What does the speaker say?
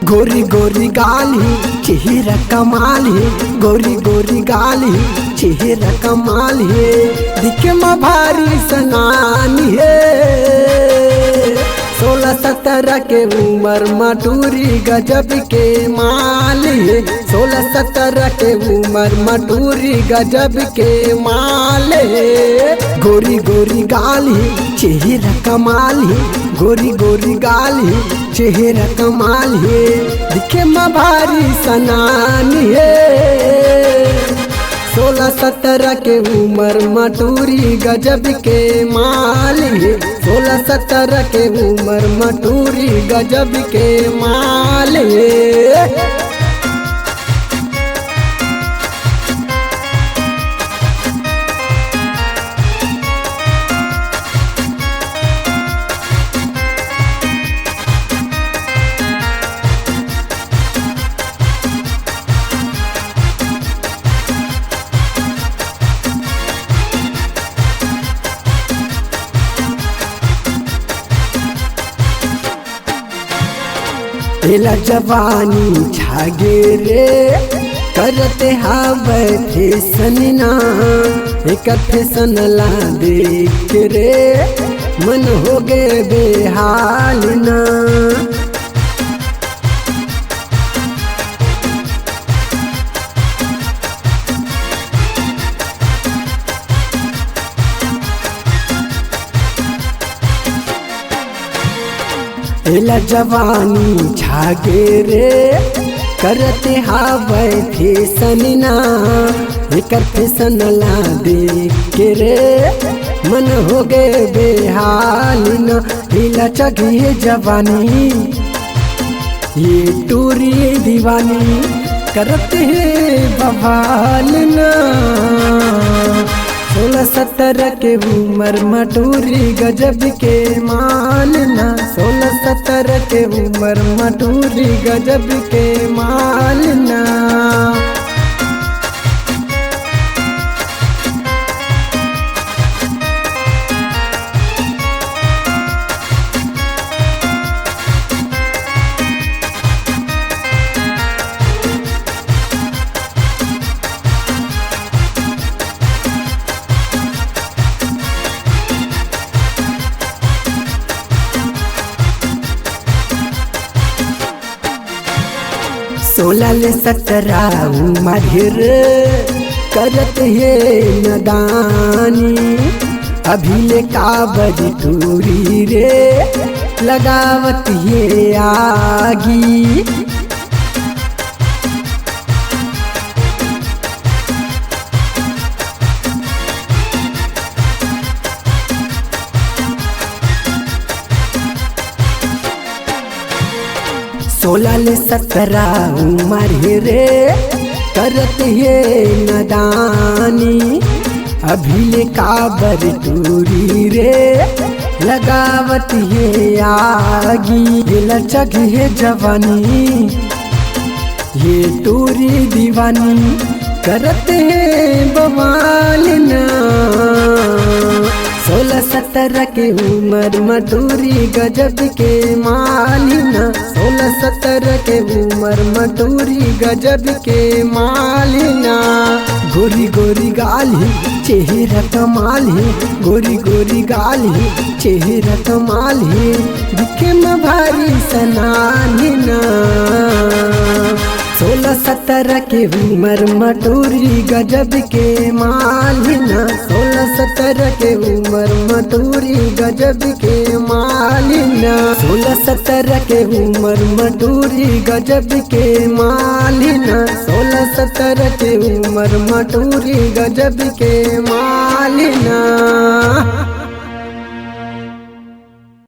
गोरी गोरी गाली चेहरा कमाल है, गोरी गोरी गाली चेहरा कमाल है, दिखे में भारी सनानी है। 16-17 के उम्र मटूरी गजब के माल है, 16-17 के उम्र मटूरी गजब के माल है। गोरी गोरी गाली चेहरा कमाल है, गोरी गोरी गाली चेहरा कमाल है, दिखे में भारी सनानी है। 16-17 के उम्र मटूरी गजब के माल है, 16-17 के उम्र मटूरी गजब के माल है। तेला जवानी छागे रे करते हावे फैसनना, एक फैसन ला देख रे मन हो गए बेहाल ना। तेला जवानी छागे रे करते हावे फैसनना, एक फैसन ला देख रे मन हो गए बेहाल न। तेला चढ़ी जवानी ये टूरी दीवानी करते बवाल न। 16-17 के उम्र मटूरी गजब के माल ना, 16-17 के उम्र मटूरी गजब के माल ना। सोलह 17 उम्र करत है नदानी, अभी ले काबज टूरी रे लगावत है आगी। 16-17 उम्र रे करत है नदानी, अभी ले काबर टूरी रे लगावत है आगी। ये लचक है जवानी ये टूरी दीवानी करत है बवाल ना। 16-17 के उम्र मटूरी गजब के मालिना, 16-17 के उम्र मटूरी गजब के मालिना। गोरी गोरी गाली चेहरा कमाल है, गोरी गोरी गाली चेहरा कमाल है, दिखे में भारी सनानिना। 16-17 के उम्र मटूरी गजब के मालिना, 16-17 के उम्र मटूरी गजब के मालिना, 16-17 के उम्र मटूरी गजब के मालिना, 16-17 के उम्र मटूरी गजब के मालिना।